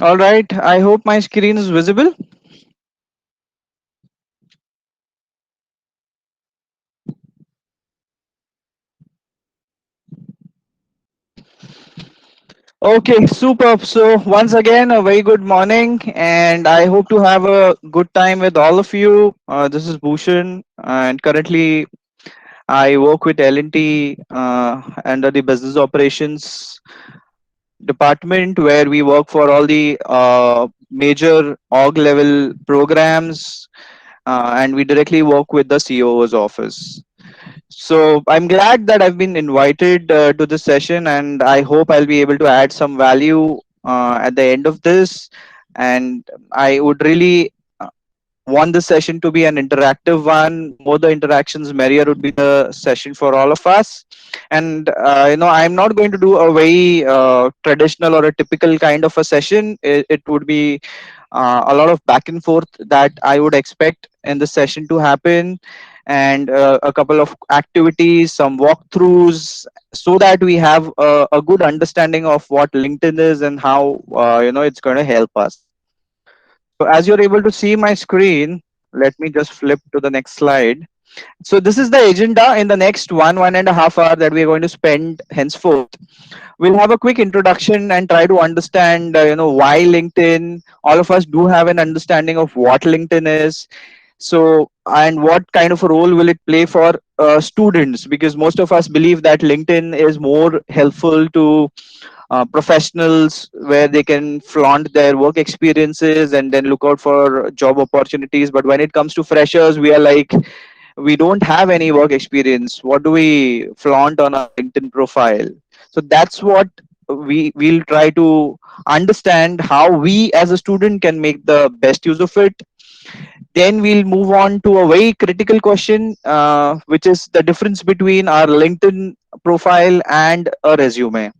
All right. I hope my screen is visible. Okay, superb. So once again, a very good morning, and I hope to have a good time with all of you. This is Bhushan, and currently I work with L&T under the business operations department, where we work for all the major org level programs, and we directly work with the COO's office. So I'm glad that I've been invited to this session, and I hope I'll be able to add some value at the end of this. And I would really want the session to be an interactive one. More the interactions, merrier would be the session for all of us. And I'm not going to do a very traditional or a typical kind of a session. It would be a lot of back and forth that I would expect in the session to happen, and a couple of activities, some walkthroughs, so that we have a good understanding of what LinkedIn is and how it's going to help us. So as you're able to see my screen, let me just flip to the next slide. So this is the agenda in the next 1.5 hour that we are going to spend henceforth. We'll have a quick introduction and try to understand, why LinkedIn. All of us do have an understanding of what LinkedIn is. So, and what kind of a role will it play for students? Because most of us believe that LinkedIn is more helpful to professionals, where they can flaunt their work experiences and then look out for job opportunities. But when it comes to freshers, we are like, we don't have any work experience. What do we flaunt on our LinkedIn profile? So that's what we'll try to understand, how we as a student can make the best use of it. Then we'll move on to a very critical question, which is the difference between our LinkedIn profile and a resume.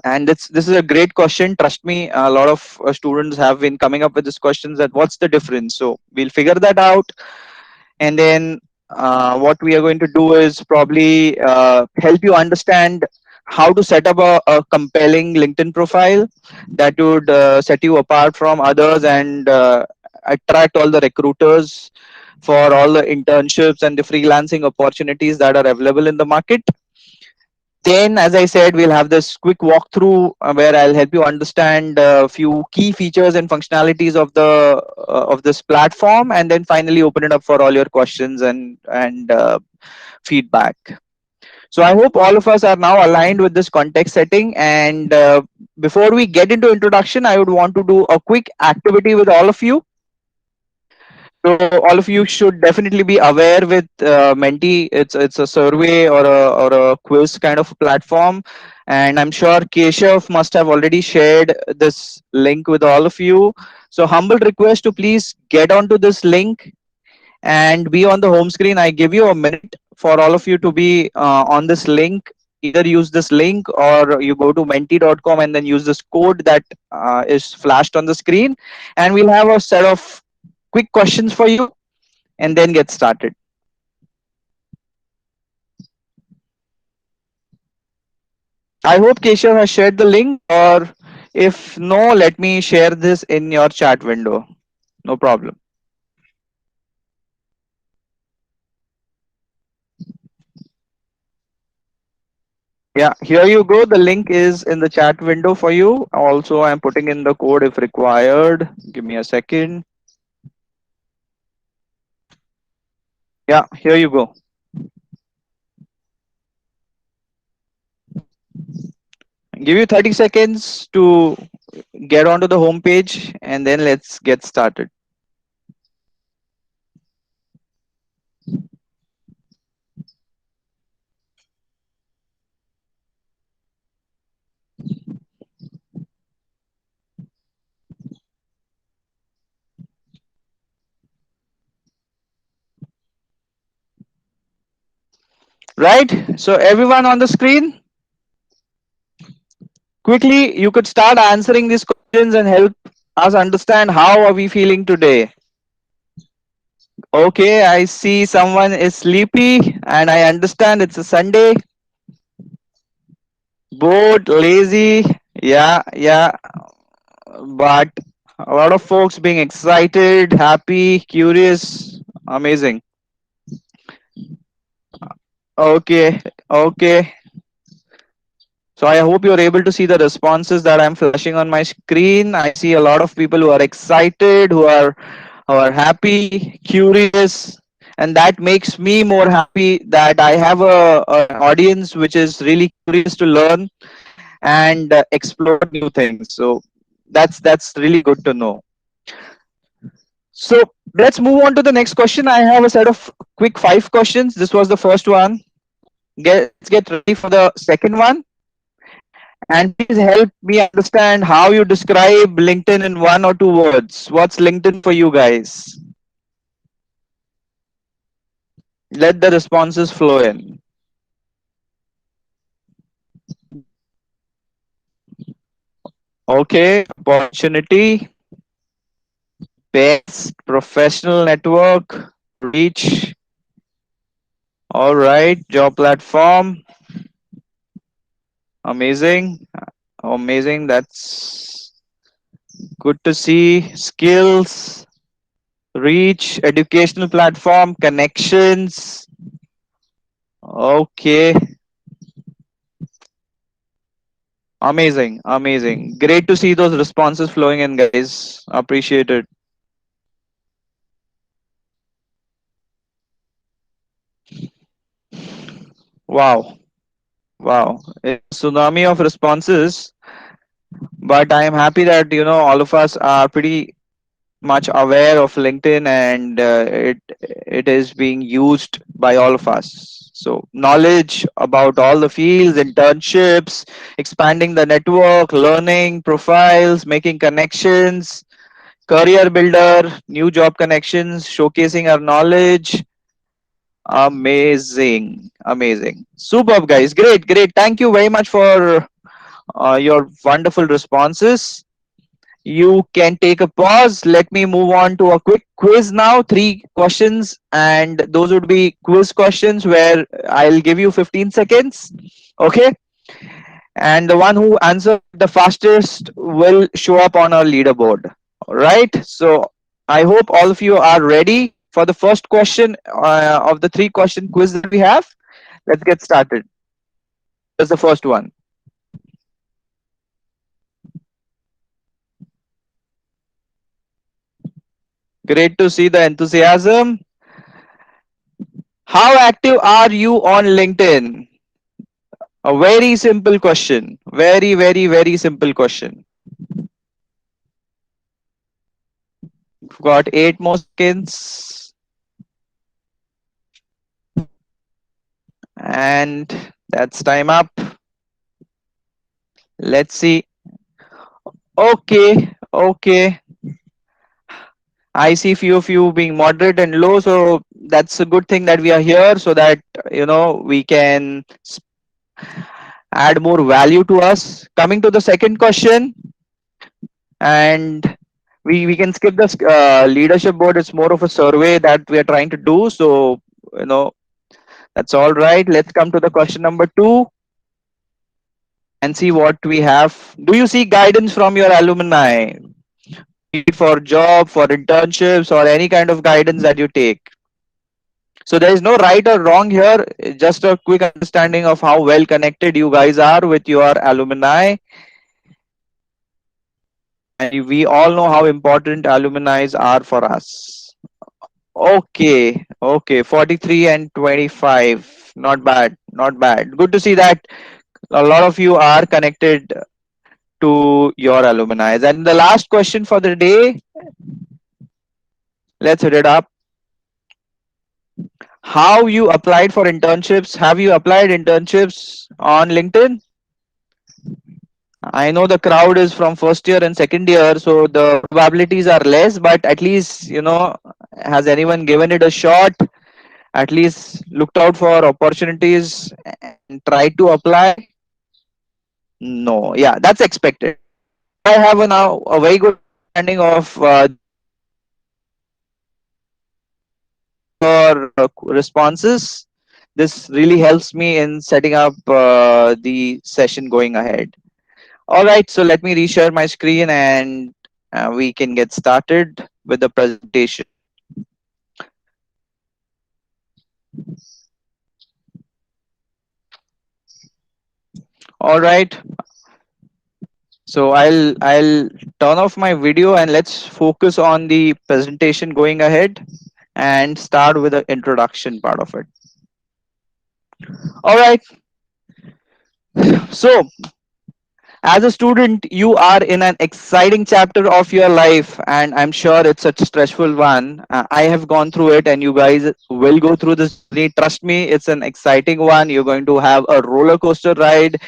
And this is a great question. Trust me, a lot of students have been coming up with this question, that what's the difference. So we'll figure that out. And then what we are going to do is probably help you understand how to set up a compelling LinkedIn profile that would set you apart from others, and attract all the recruiters for all the internships and the freelancing opportunities that are available in the market. Then, as I said, we'll have this quick walkthrough where I'll help you understand a few key features and functionalities of this platform, and then finally open it up for all your questions and feedback. So I hope all of us are now aligned with this context setting. And before we get into introduction, I would want to do a quick activity with all of you. So all of you should definitely be aware with Menti. It's a survey or a quiz kind of platform, and I'm sure Keshav must have already shared this link with all of you. So humble request to please get onto this link and be on the home screen. I give you a minute for all of you to be on this link. Either use this link, or you go to menti.com and then use this code that is flashed on the screen, and we'll have a set of quick questions for you and then get started. I hope Keshav has shared the link, or if no, let me share this in your chat window. No problem. Yeah, here you go. The link is in the chat window for you. Also, I'm putting in the code if required. Give me a second. Yeah, here you go. Give you 30 seconds to get onto the home page, and then let's get started. right? So everyone on the screen, quickly you could start answering these questions and help us understand how are we feeling today. Okay, I see someone is sleepy and I understand it's a Sunday. Bored, lazy, yeah, but a lot of folks being excited, happy, curious, amazing. Okay, okay. So I hope you're able to see the responses that I'm flashing on my screen. I see a lot of people who are excited, who are happy, curious, and that makes me more happy that I have an audience which is really curious to learn and explore new things. So that's really good to know. So let's move on to the next question. I have a set of quick 5 questions. This was the first one. Let's get ready for the second one. And please help me understand how you describe LinkedIn in 1 or 2 words. What's LinkedIn for you guys? Let the responses flow in. Okay, opportunity, best professional network, reach. All right, job platform. Amazing, amazing. That's good to see. Skills, reach, educational platform, connections. Okay, amazing, amazing. Great to see those responses flowing in, guys. Appreciate it. Wow, wow. It's a tsunami of responses, but I am happy that all of us are pretty much aware of LinkedIn and it is being used by all of us. So knowledge about all the fields, internships, expanding the network, learning profiles, making connections, career builder, new job connections, showcasing our knowledge. Amazing, amazing, superb, guys. Great, great. Thank you very much for your wonderful responses. You can take a pause. Let me move on to a quick quiz now. 3 questions, and those would be quiz questions where I'll give you 15 seconds. Okay, and the one who answers the fastest will show up on our leaderboard. All right. So I hope all of you are ready for the first question of the 3 question quiz that we have. Let's get started. Here's the first one. Great to see the enthusiasm. How active are you on LinkedIn? A very simple question. Very, very, very simple question. We've got 8 more seconds. And that's time up. Let's see. Okay, okay. I see few of you being moderate and low, so that's a good thing that we are here so that we can add more value to us. Coming to the second question, and we can skip this leadership board. It's more of a survey that we are trying to do. So you know that's all right. Let's come to the question number 2 and see what we have. Do you seek guidance from your alumni, be it for job, for internships, or any kind of guidance that you take? So there is no right or wrong here. Just a quick understanding of how well connected you guys are with your alumni, and we all know how important alumni are for us. Okay, okay, 43 and 25. Not bad, not bad. Good to see that a lot of you are connected to your alumni. And the last question for the day, let's hit it up. How you applied for internships? Have you applied internships on LinkedIn? I know the crowd is from first year and second year, so the probabilities are less, but at least, has anyone given it a shot at least looked out for opportunities and tried to apply? No, yeah, that's expected. But I have a now a very good understanding of your responses. This really helps me in setting up the session going ahead. All right, so let me reshare my screen and we can get started with the presentation. All right, so I'll turn off my video and let's focus on the presentation going ahead and start with the introduction part of it. All right, so as a student, you are in an exciting chapter of your life, and I'm sure it's a stressful one. I have gone through it, and you guys will go through this journey. Trust me, it's an exciting one. You're going to have a roller coaster ride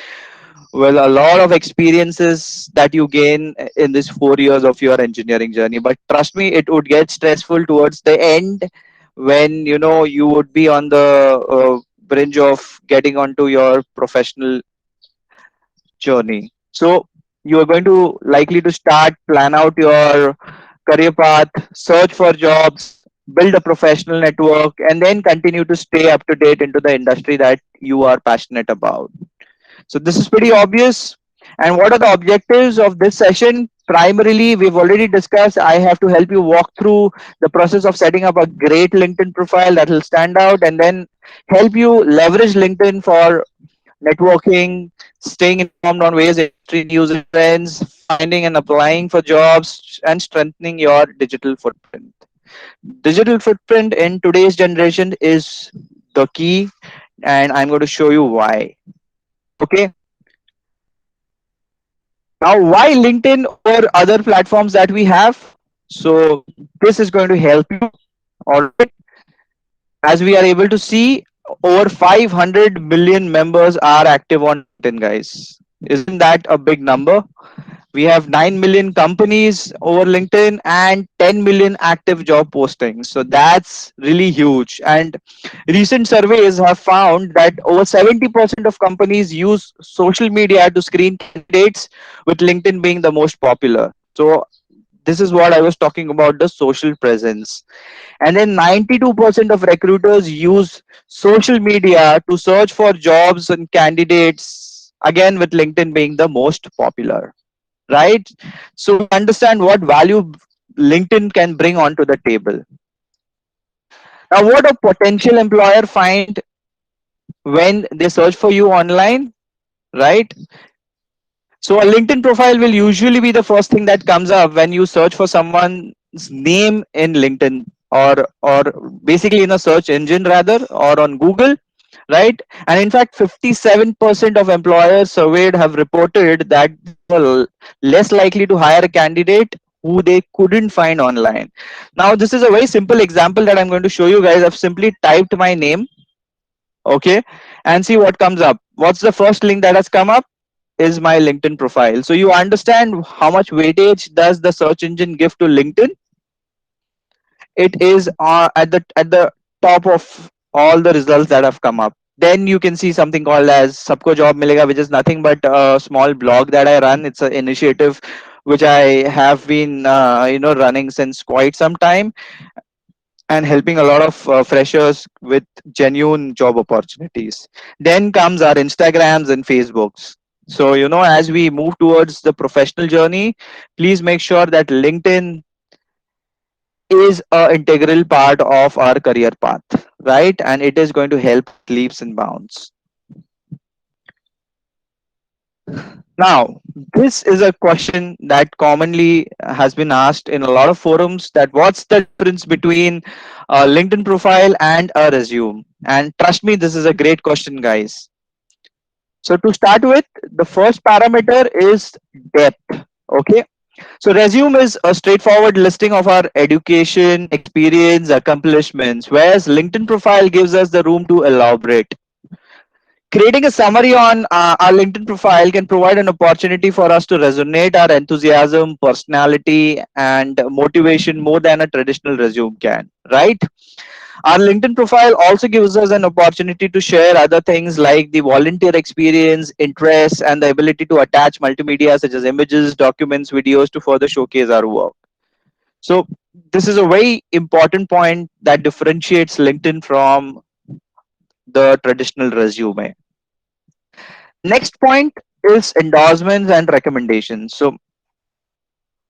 with a lot of experiences that you gain in this 4 years of your engineering journey. But trust me, it would get stressful towards the end when you would be on the bridge of getting onto your professional journey. So you are going to likely to start plan out your career path, search for jobs, build a professional network, and then continue to stay up to date into the industry that you are passionate about. So this is pretty obvious. And what are the objectives of this session? Primarily, we've already discussed. I have to help you walk through the process of setting up a great LinkedIn profile that will stand out, and then help you leverage LinkedIn for networking, staying informed on various industry news and trends, finding and applying for jobs, and strengthening your digital footprint. Digital footprint in today's generation is the key, and I'm going to show you why. Okay. Now, why LinkedIn over other platforms that we have? So, this is going to help you. All right. As we are able to see, over 500 million members are active on LinkedIn, guys. Isn't that a big number? We have 9 million companies over LinkedIn and 10 million active job postings. So that's really huge. And recent surveys have found that over 70% of companies use social media to screen candidates, with LinkedIn being the most popular. So this is what I was talking about, the social presence. And then 92% of recruiters use social media to search for jobs and candidates, again, with LinkedIn being the most popular, right? So we understand what value LinkedIn can bring onto the table. Now, what a potential employer find when they search for you online, right? So a LinkedIn profile will usually be the first thing that comes up when you search for someone's name in LinkedIn, or basically in a search engine rather, or on Google, right? And in fact, 57% of employers surveyed have reported that they were less likely to hire a candidate who they couldn't find online. Now, this is a very simple example that I'm going to show you guys. I've simply typed my name, okay, and see what comes up. What's the first link that has come up? Is my LinkedIn profile. So you understand how much weightage does the search engine give to LinkedIn? It is at the top of all the results that have come up. Then you can see something called as Sabko Job Milega, which is nothing but a small blog that I run. It's an initiative which I have been running since quite some time, and helping a lot of freshers with genuine job opportunities. Then comes our Instagrams and Facebooks. So, as we move towards the professional journey, please make sure that LinkedIn is a integral part of our career path, right? And it is going to help leaps and bounds. Now, this is a question that commonly has been asked in a lot of forums, that what's the difference between a LinkedIn profile and a resume? And trust me, this is a great question, guys. So to start with, the first parameter is depth. Okay. So resume is a straightforward listing of our education, experience, accomplishments, whereas LinkedIn profile gives us the room to elaborate. Creating a summary on our LinkedIn profile can provide an opportunity for us to resonate our enthusiasm, personality, and motivation more than a traditional resume can, right? Our LinkedIn profile also gives us an opportunity to share other things like the volunteer experience, interests, and the ability to attach multimedia such as images, documents, videos to further showcase our work. So, this is a very important point that differentiates LinkedIn from the traditional resume. The next point is endorsements and recommendations. So,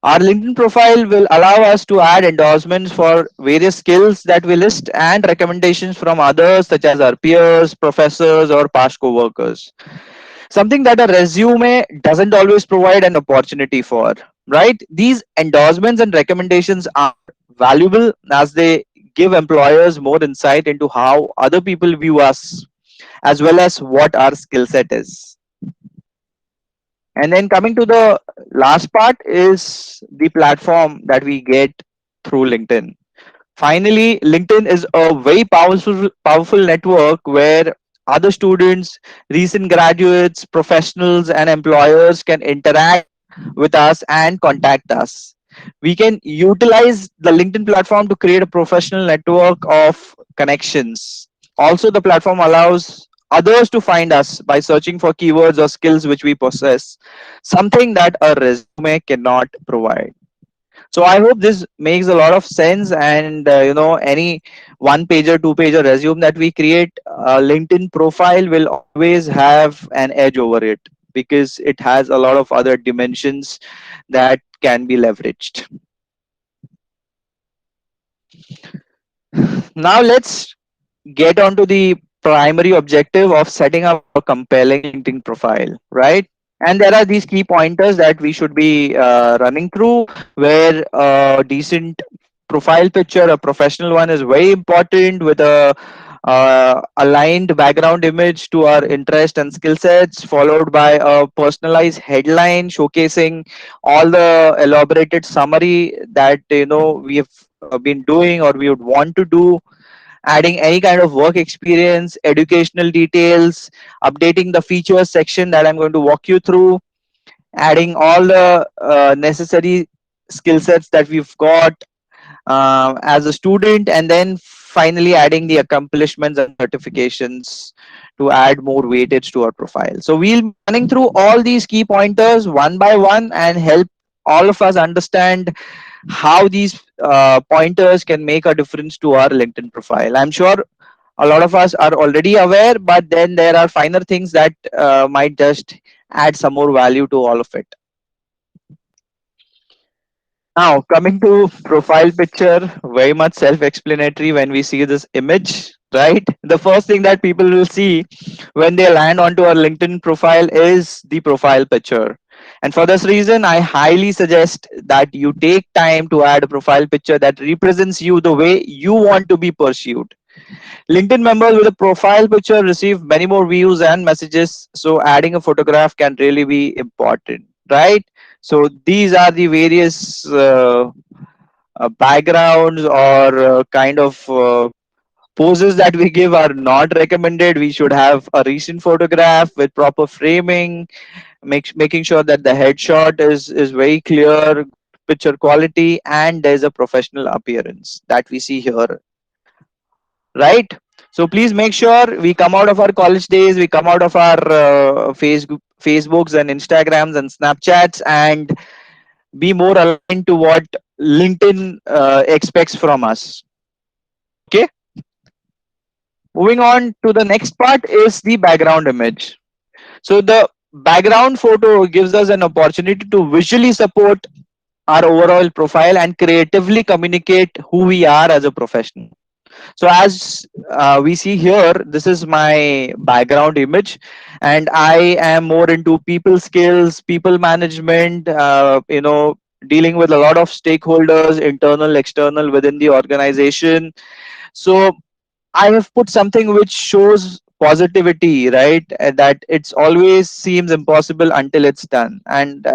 our LinkedIn profile will allow us to add endorsements for various skills that we list and recommendations from others, such as our peers, professors, or past co-workers. Something that a resume doesn't always provide an opportunity for, right? These endorsements and recommendations are valuable as they give employers more insight into how other people view us, as well as what our skill set is. And then coming to the last part is the platform that we get through LinkedIn. Finally, LinkedIn is a very powerful network where other students, recent graduates, professionals, and employers can interact with us and contact us. We can utilize the LinkedIn platform to create a professional network of connections. Also, the platform allows others to find us by searching for keywords or skills which we possess, something that a resume cannot provide. So I hope this makes a lot of sense. And any one pager, two pager resume that we create, LinkedIn profile will always have an edge over it because it has a lot of other dimensions that can be leveraged. Now let's get on to the primary objective of setting up a compelling LinkedIn profile, right? And there are these key pointers that we should be running through, where a decent profile picture, a professional one, is very important with a aligned background image to our interest and skill sets, followed by a personalized headline showcasing all the elaborated summary that we have been doing or we would want to do, adding any kind of work experience, educational details, updating the features section that I'm going to walk you through, adding all the necessary skill sets that we've got as a student, and then finally adding the accomplishments and certifications to add more weightage to our profile. So we'll be running through all these key pointers one by one and help all of us understand how these pointers can make a difference to our LinkedIn profile. I'm sure a lot of us are already aware, but then there are finer things that might just add some more value to all of it. Now, coming to profile picture, very much self-explanatory when we see this image, right? The first thing that people will see when they land onto our LinkedIn profile is the profile picture. And for this reason, I highly suggest that you take time to add a profile picture that represents you the way you want to be pursued. LinkedIn members with a profile picture receive many more views and messages, so adding a photograph can really be important, right? So these are the various backgrounds or kind of poses that we give are not recommended. We should have a recent photograph with proper framing, making sure that the headshot is very clear, picture quality, and there's a professional appearance that we see here, right? So please make sure we come out of our college days, we come out of our Facebooks and Instagrams and Snapchats, and be more aligned to what LinkedIn expects from us. Okay, moving on to the next part is the background image. So the background photo gives us an opportunity to visually support our overall profile and creatively communicate who we are as a professional. So as we see here, this is my background image, and I am more into people skills, people management, dealing with a lot of stakeholders, internal, external, within the organization. So I have put something which shows positivity, right? That it's always seems impossible until it's done. And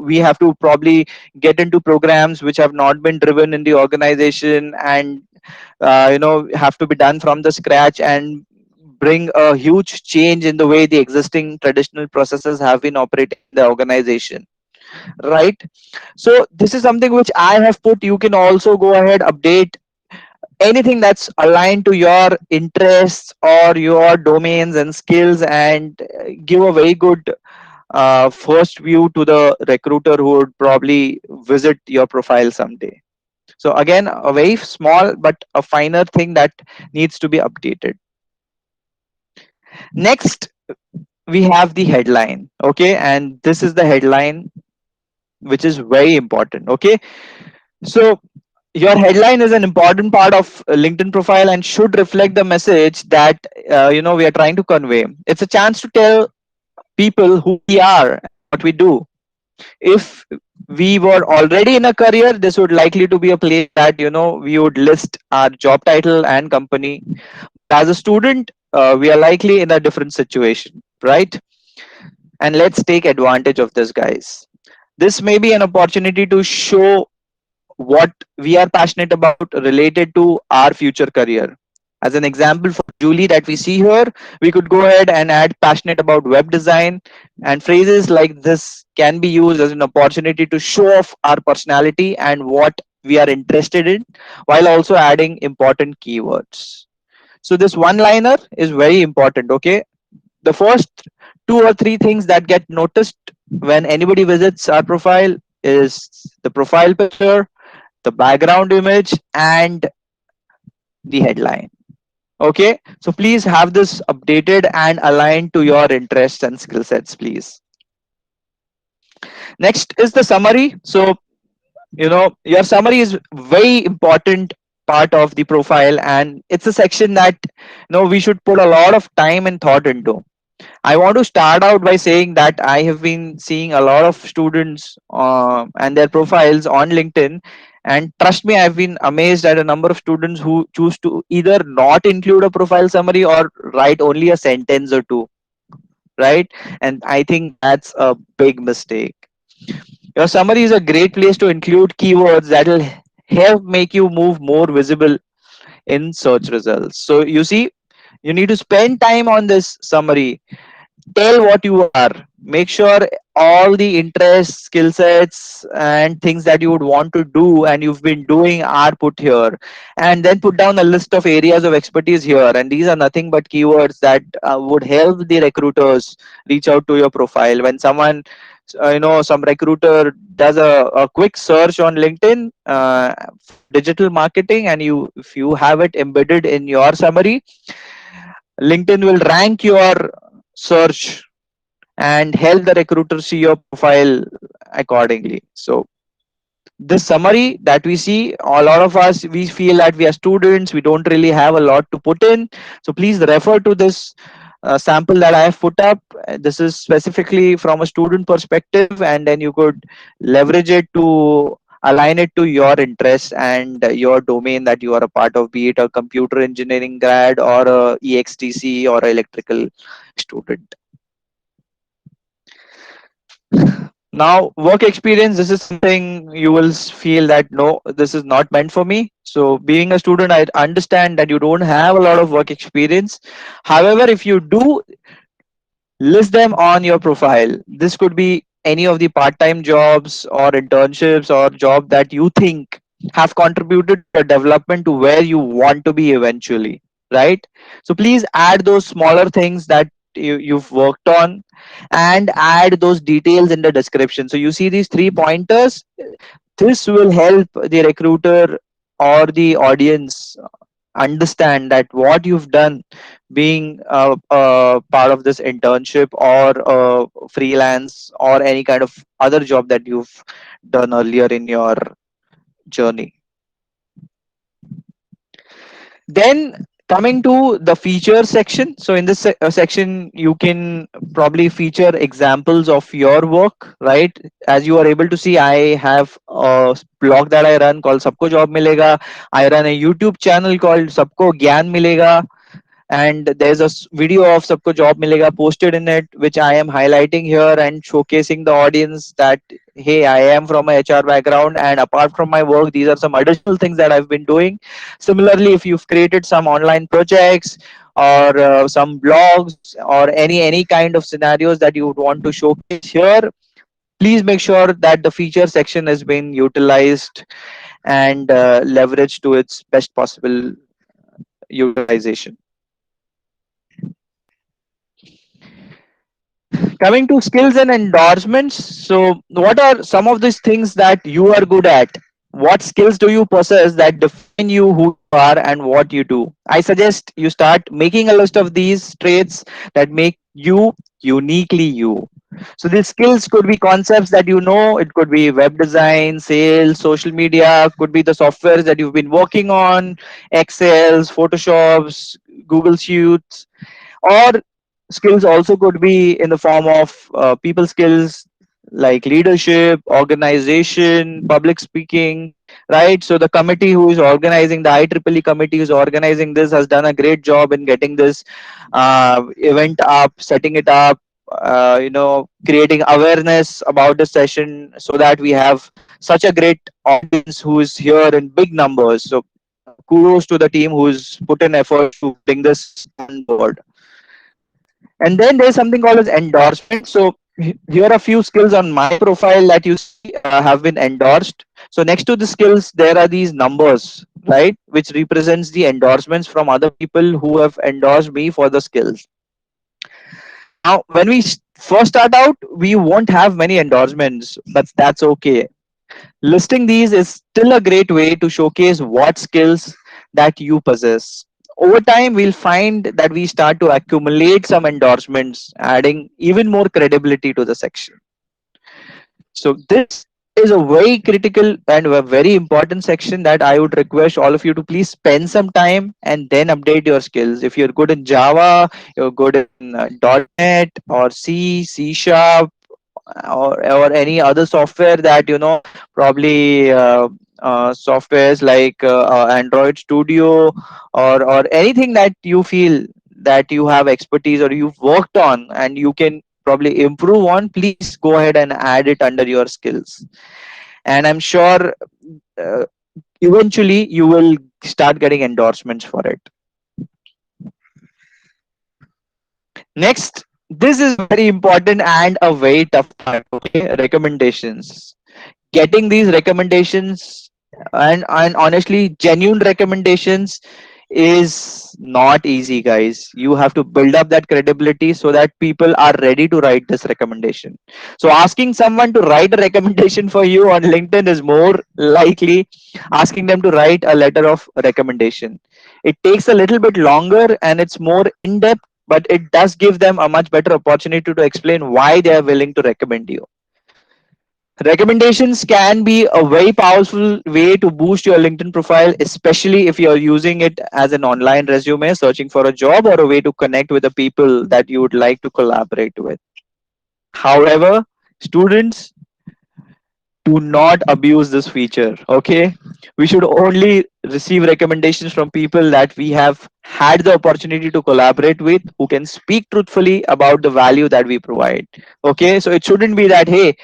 we have to probably get into programs which have not been driven in the organization, and have to be done from the scratch and bring a huge change in the way the existing traditional processes have been operating in the organization, right? So this is something which I have put. You can also go ahead, update anything that's aligned to your interests or your domains and skills, and give a very good first view to the recruiter who would probably visit your profile someday. So again, a very small but a finer thing that needs to be updated. Next, we have the headline. Okay, and this is the headline which is very important. Okay, so your headline is an important part of a LinkedIn profile and should reflect the message that we are trying to convey. It's a chance to tell people who we are and what we do. If we were already in a career, this would likely to be a place that we would list our job title and company. As a student, we are likely in a different situation, right? And let's take advantage of this, guys. This may be an opportunity to show what we are passionate about related to our future career. As an example, for Julie that we see here, we could go ahead and add passionate about web design, and phrases like this can be used as an opportunity to show off our personality and what we are interested in, while also adding important keywords. So this one liner is very important. Okay, the first two or three things that get noticed when anybody visits our profile is the profile picture, the background image, and the headline. Okay, so please have this updated and aligned to your interests and skill sets, please. Next is the summary. So your summary is very important part of the profile, and it's a section that we should put a lot of time and thought into. I want to start out by saying that I have been seeing a lot of students and their profiles on LinkedIn. And trust me, I've been amazed at a number of students who choose to either not include a profile summary or write only a sentence or two, right? And I think that's a big mistake. Your summary is a great place to include keywords that will help make you move more visible in search results. So you see, you need to spend time on this summary. Tell what you are. Make sure all the interests, skill sets, and things that you would want to do and you've been doing are put here. And then put down a list of areas of expertise here. And these are nothing but keywords that would help the recruiters reach out to your profile. When someone, some recruiter does a quick search on LinkedIn for digital marketing, and if you have it embedded in your summary, LinkedIn will rank your search and help the recruiter see your profile accordingly. So this summary that we see, a lot of us, we feel that we are students, we don't really have a lot to put in. So please refer to this sample that I have put up. This is specifically from a student perspective, and then you could leverage it to align it to your interests and your domain that you are a part of, be it a computer engineering grad or a EXTC or a electrical student. Now, work experience, this is something you will feel that no, this is not meant for me. So being a student, I understand that you don't have a lot of work experience. However, if you do, list them on your profile. This could be any of the part-time jobs or internships or job that you think have contributed to your development to where you want to be eventually, right? So please add those smaller things that you've worked on, and add those details in the description. So you see these three pointers. This will help the recruiter or the audience understand that what you've done, being part of this internship or freelance or any kind of other job that you've done earlier in your journey. Then coming to the feature section. So in this section, you can probably feature examples of your work, right? As you are able to see, I have a blog that I run called Sabko Job Milega. I run a YouTube channel called Sabko Gyan Milega, and there's a video of Sabko Job Milega posted in it, which I am highlighting here and showcasing the audience that hey, I am from a HR background, and apart from my work, these are some additional things that I've been doing. Similarly, if you've created some online projects or some blogs or any kind of scenarios that you would want to showcase here, please make sure that the feature section has been utilized. and leverage to its best possible utilization. Coming to skills and endorsements, so what are some of these things that you are good at? What skills do you possess that define you, who you are, and what you do? I suggest you start making a list of these traits that make you uniquely you. So these skills could be concepts that you know, it could be web design, sales, social media, could be the softwares that you've been working on, Excels, Photoshops, Google Sheets, or skills also could be in the form of people skills like leadership, organization, public speaking, right? So the committee who is organizing, the IEEE committee who is organizing this, has done a great job in getting this event up, setting it up, creating awareness about the session so that we have such a great audience who is here in big numbers. So kudos to the team who's put in efforts to bring this on board. And then there's something called as endorsement. So here are a few skills on my profile that you see have been endorsed. So next to the skills there are these numbers, right, which represents the endorsements from other people who have endorsed me for the skills. Now when we first start out, we won't have many endorsements, but that's okay. Listing these is still a great way to showcase what skills that you possess. Over time, we'll find that we start to accumulate some endorsements, adding even more credibility to the section. So, this is a very critical and a very important section that I would request all of you to please spend some time and then update your skills. If you're good in Java, you're good in .NET or C Sharp, or any other software that probably softwares like Android Studio, or anything that you feel that you have expertise or you've worked on and you can probably improve on, please go ahead and add it under your skills, and I'm sure uh, eventually you will start getting endorsements for it. Next, this is very important and a very tough part. Okay, recommendations. Getting these recommendations, and honestly genuine recommendations, is not easy, guys. You have to build up that credibility so that people are ready to write this recommendation. So asking someone to write a recommendation for you on LinkedIn is more likely asking them to write a letter of recommendation. It takes a little bit longer and it's more in depth, but it does give them a much better opportunity to explain why they are willing to recommend you. Recommendations can be a very powerful way to boost your LinkedIn profile, especially if you're using it as an online resume, searching for a job, or a way to connect with the people that you would like to collaborate with. However, students, do not abuse this feature. Okay, we should only receive recommendations from people that we have had the opportunity to collaborate with, who can speak truthfully about the value that we provide. Okay, so it shouldn't be that, hey,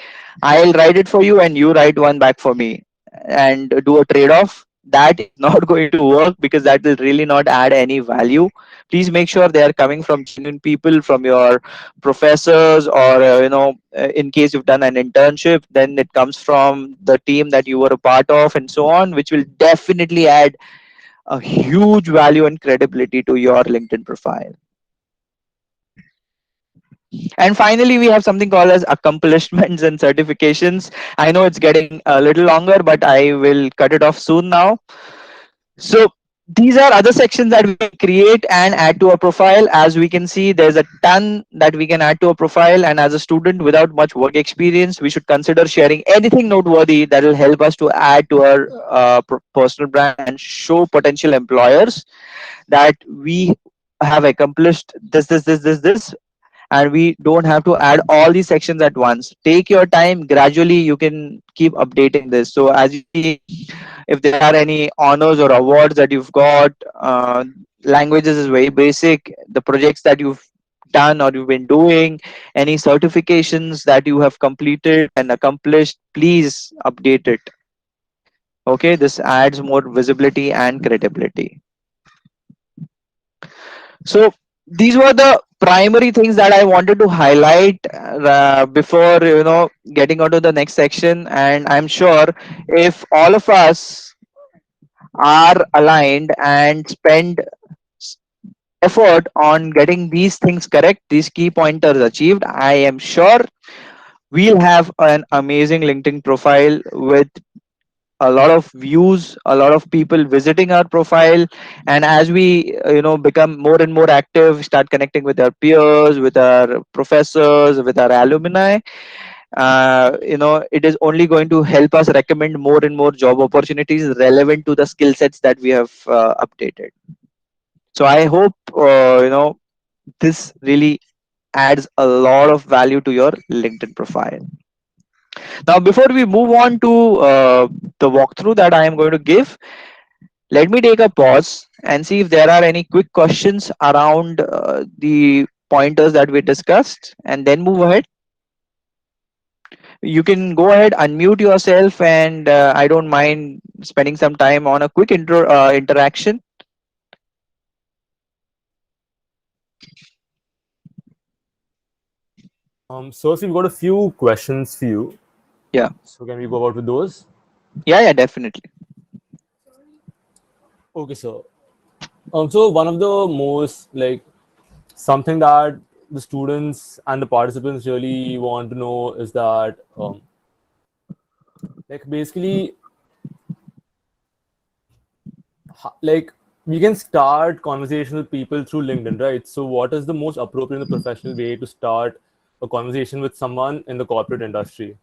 I'll write it for you and you write one back for me and do a trade off. That is not going to work because that will really not add any value. Please make sure they are coming from genuine people, from your professors, or in case you've done an internship, then it comes from the team that you were a part of and so on, which will definitely add a huge value and credibility to your LinkedIn profile. And finally, we have something called as accomplishments and certifications. I know it's getting a little longer, but I will cut it off soon now. So these are other sections that we can create and add to our profile. As we can see, there's a ton that we can add to a profile, and as a student without much work experience, we should consider sharing anything noteworthy that will help us to add to our personal brand and show potential employers that we have accomplished this, and we don't have to add all these sections at once. Take your time, gradually you can keep updating this. So as you see, if there are any honors or awards that you've got, languages is very basic, the projects that you've done or you've been doing, any certifications that you have completed and accomplished, please update it. Okay, this adds more visibility and credibility. So these were the primary things that I wanted to highlight before getting on to the next section. And I'm sure if all of us are aligned and spend s- effort on getting these things correct, these key pointers achieved, I am sure we'll have an amazing LinkedIn profile with a lot of views, a lot of people visiting our profile. And as we become more and more active, start connecting with our peers, with our professors, with our alumni, it is only going to help us recommend more and more job opportunities relevant to the skill sets that we have updated. So I hope this really adds a lot of value to your LinkedIn profile. Now, before we move on to the walkthrough that I am going to give, let me take a pause and see if there are any quick questions around the pointers that we discussed, and then move ahead. You can go ahead, unmute yourself, and I don't mind spending some time on a quick interaction. So if we've got a few questions for you, Yeah, so can we go about with those? yeah, yeah, definitely. Okay, so so one of the most like something that the students and the participants really want to know is that like basically like we can start conversation with people through LinkedIn, right? So what is the most appropriate and professional way to start a conversation with someone in the corporate industry?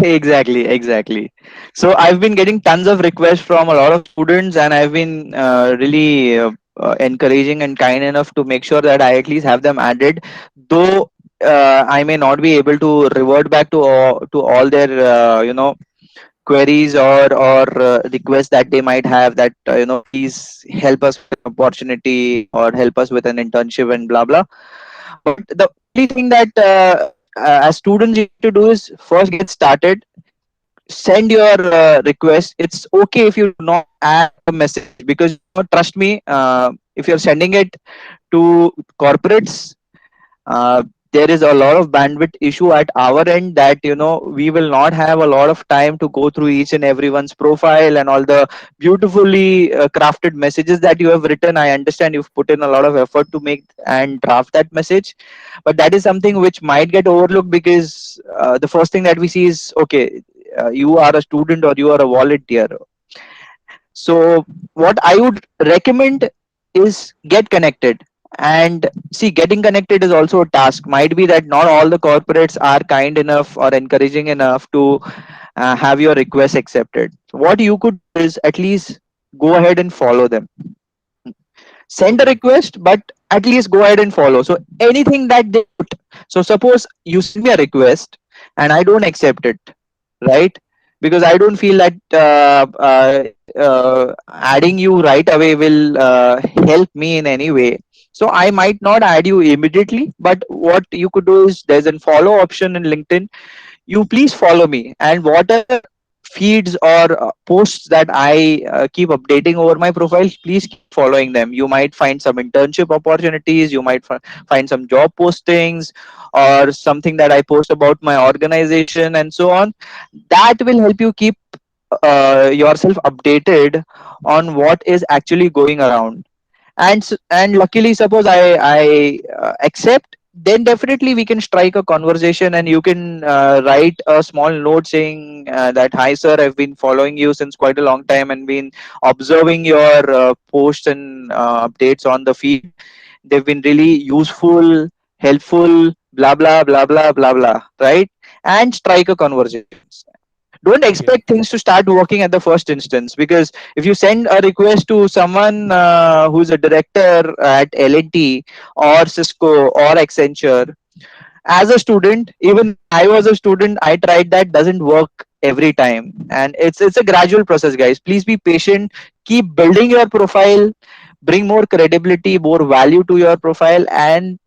Exactly, exactly. So I've been getting tons of requests from a lot of students, and I've been really encouraging and kind enough to make sure that I at least have them added. Though I may not be able to revert back to all their queries or requests that they might have, that please help us with an opportunity or help us with an internship and blah blah. But the only thing that as students you need to do is first get started, send your request. It's okay if you do not add a message, because trust me, if you're sending it to corporates, uh, there is a lot of bandwidth issue at our end, that we will not have a lot of time to go through each and everyone's profile and all the beautifully crafted messages that you have written. I understand you've put in a lot of effort to make and draft that message, but that is something which might get overlooked, because the first thing that we see is, okay, you are a student or you are a volunteer. So what I would recommend is get connected. And see, getting connected is also a task. Might be that not all the corporates are kind enough or encouraging enough to have your request accepted. So what you could do is at least go ahead and follow them. Send a Okay. request, but at least go ahead and follow. So anything that they put, so suppose you send me a request and I don't accept it, right? Because I don't feel that adding you right away will help me in any way. So I might not add you immediately, but what you could do is, there's a follow option in LinkedIn. You please follow me, and whatever feeds or posts that I keep updating over my profile, please keep following them. You might find some internship opportunities, you might find some job postings, or something that I post about my organization and so on. That will help you keep yourself updated on what is actually going around. And luckily, suppose I accept, then definitely we can strike a conversation, and you can write a small note saying that, hi sir, I've been following you since quite a long time and been observing your posts and updates on the feed. They've been really useful, helpful, blah blah blah blah blah blah, right? And strike a conversation. Don't Okay. expect things to start working at the first instance, because if you send a request to someone who's a director at L&T or Cisco or Accenture, as a student, even when I was a student, I tried that, doesn't work every time. And it's a gradual process, guys. Please be patient, keep building your profile, bring more credibility, more value to your profile, and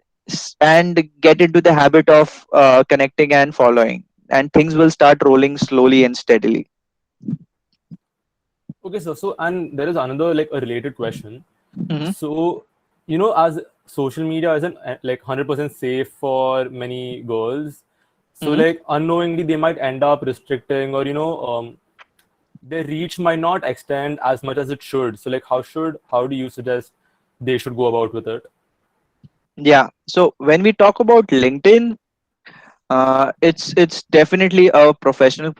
get into the habit of connecting and following, and things will start rolling slowly and steadily. Okay, so and there is another like a related question. Hmm. So, as social media isn't like 100% safe for many girls, so Hmm. like unknowingly they might end up restricting or their reach might not extend as much as it should. So like how do you suggest they should go about with it? Yeah. So when we talk about LinkedIn, it's definitely a professional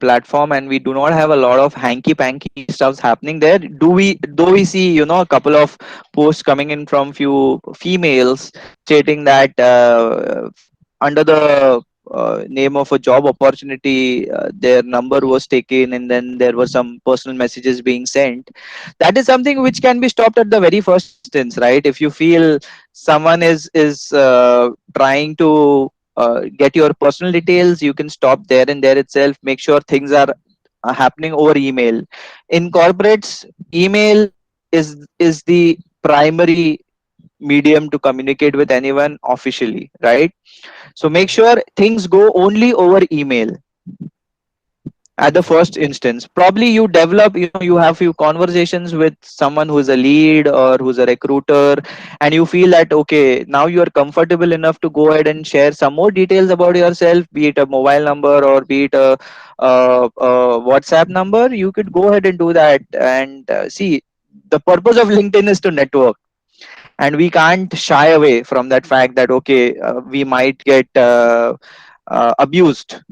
platform, and we do not have a lot of hanky panky stuffs happening there. Do we? Though we see, a couple of posts coming in from few females stating that under the name of a job opportunity, their number was taken, and then there were some personal messages being sent. That is something which can be stopped at the very first instance, right? If you feel someone is trying to get your personal details, you can stop there and there itself. Make sure things are happening over email. In corporates, email is the primary medium to communicate with anyone officially, right? So make Okay. sure things go only over email at the Understood. first instance. Probably you develop, you have few conversations with someone who's a lead or who's a recruiter, and you feel that okay, now you are comfortable enough to go ahead and share some more details about yourself, be it a mobile number or be it a WhatsApp number. You could go ahead and do that. And see, the purpose of LinkedIn is to network, and we can't shy away from that fact that okay, we might get abused.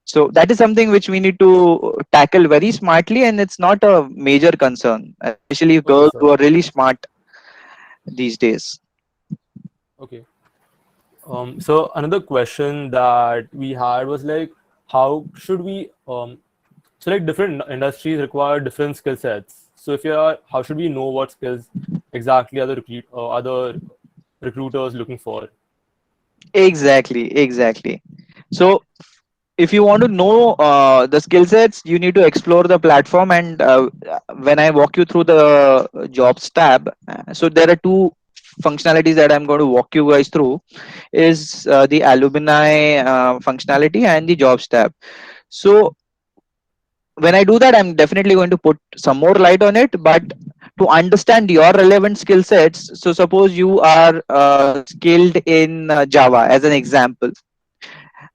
So that is something which we need to tackle very smartly, and it's not a major concern, especially Okay, girls sir. who are really smart these days. Okay. So another question that we had was like, how should we so like different industries require different skill sets. So if you are, how should we know what skills exactly other recruiters looking for? Exactly, exactly. So if you want to know the skill sets, you need to explore the platform. And when I walk you through the jobs tab, so there are two functionalities that I'm going to walk you guys through, is the alumni functionality and the jobs tab. So when I do that, I'm definitely going to put some more light on it. But to understand your relevant skill sets, so suppose you are skilled in Java as an example,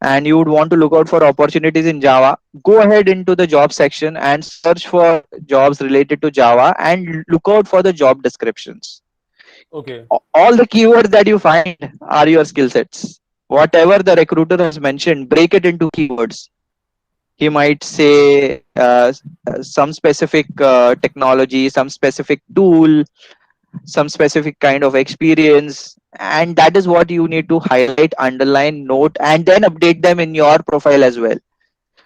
and you would want to look out for opportunities in Java, go ahead into the job section and search for jobs related to Java and look out for the job descriptions. Okay. All the keywords that you find are your skill sets. Whatever the recruiter has mentioned, break it into keywords. He might say some specific technology, some specific tool, some specific kind of experience, and that is what you need to highlight, underline, note, and then update them in your profile as well.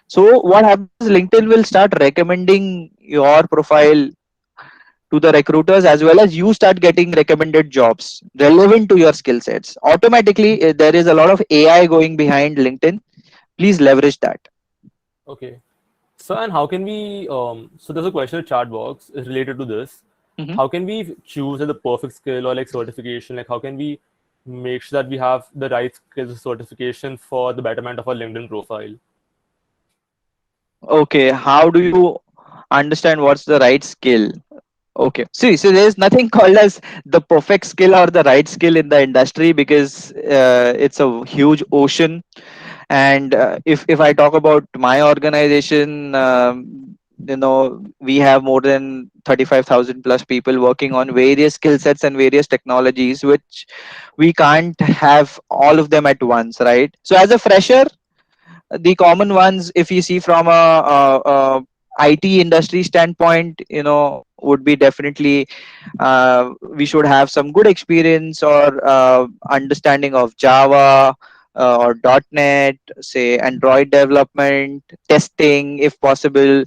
So what happens is LinkedIn will start recommending your profile to the recruiters, as well as you start getting recommended jobs relevant to your skill sets automatically. There is a lot of AI going behind LinkedIn. Please leverage that. Okay. So and how can we so there's a question in the chat box is related to this. Mhm. How can we choose the perfect skill or like certification? Like how can we make sure that we have the right skills or certification for the betterment of our LinkedIn profile? Okay, how do you understand what's the right skill? Okay. See, so there's nothing called as the perfect skill or the right skill in the industry, because it's a huge ocean. And if I talk about my organization, we have more than 35,000 plus people working on various skill sets and various technologies, which we can't have all of them at once, right? So as a fresher, the common ones, if you see from a IT industry standpoint, would be definitely we should have some good experience or understanding of Java or .NET, say Android development, testing if possible,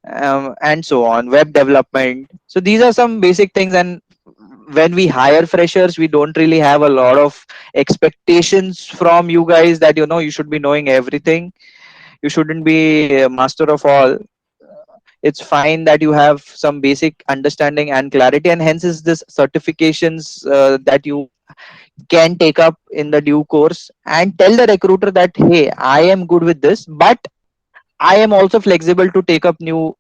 and so on, web development. So these are some basic things. And when we hire freshers, we don't really have a lot of expectations from you guys that you should be knowing everything. You shouldn't be a master of all. It's fine that you have some basic understanding and clarity, and hence is this certifications that you can take up in the due course, and tell the recruiter that hey, I am good with this, but I am also flexible to take up new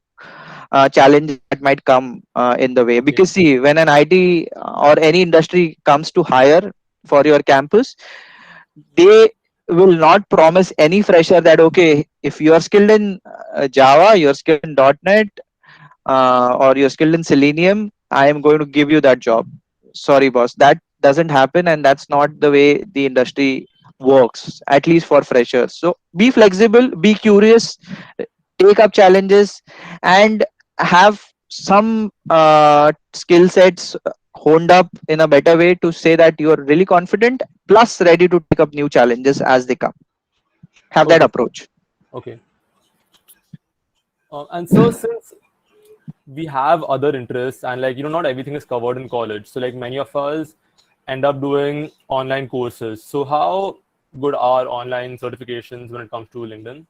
challenges that might come in the way. Okay. Because see, when an IT or any industry comes to hire for your campus, they will not promise any fresher that okay, if you are skilled in Java, you're skilled in .NET, or you're skilled in Selenium, I am going to give you that job. Sorry, boss, that doesn't happen, and that's not the way the industry works. At least for freshers. So be flexible, be curious, take up challenges, and have some skill sets honed up in a better way to say that you are really confident plus ready to take up new challenges as they come. Have that Okay. approach. Okay. And so since we have other interests and like not everything is covered in college, so like many of us end up doing online courses. So how good are online certifications when it comes to LinkedIn?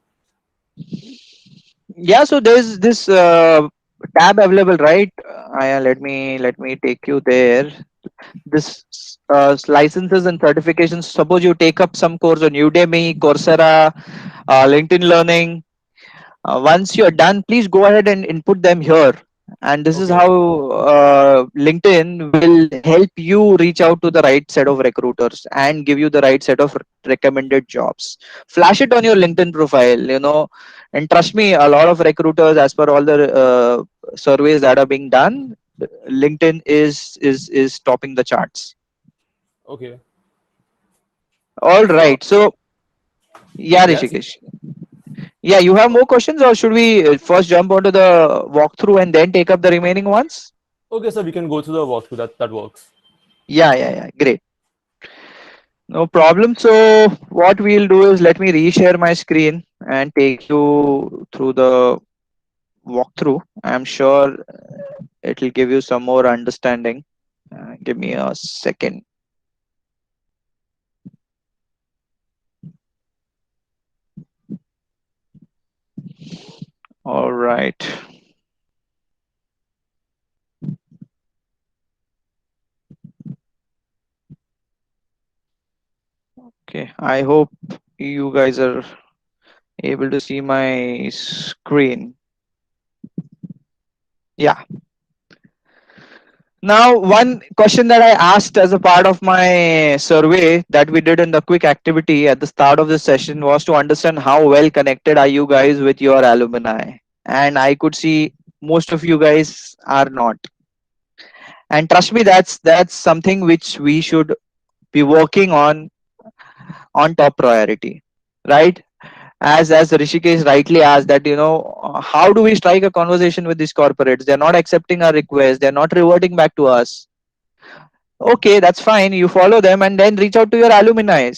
Yeah, so there's this tab available, right? Let me take you there. This licenses and certifications. Suppose you take up some course on Udemy, Coursera, LinkedIn Learning. Once you're done, please go ahead and input them here. And this is Okay. how LinkedIn will help you reach out to the right set of recruiters and give you the right set of recommended jobs. Flash it on your LinkedIn profile, and trust me, a lot of recruiters, as per all the surveys that are being done, LinkedIn is topping the charts. Okay. All So right. So, yeah, yes. Rishikesh. Yeah, you have more questions, or should we first jump onto the walkthrough and then take up the remaining ones? Okay, so we can go through the walkthrough. That works. Yeah. Great. No problem. So, what we'll do is let me reshare my screen and take you through the walkthrough. I'm sure it'll give you some more understanding. Give me a second. All right. Okay. I hope you guys are able to see my screen. Yeah. Now, one question that I asked as a part of my survey that we did in the quick activity at the start of the session was to understand how well connected are you guys with your alumni. And I could see most of you guys are not. And trust me, that's something which we should be working on top priority, right? As Rishikesh rightly asked that how do we strike a conversation with these corporates? They're not accepting our request. They're not reverting back to us. Okay, that's fine. You follow them and then reach out to your alumni.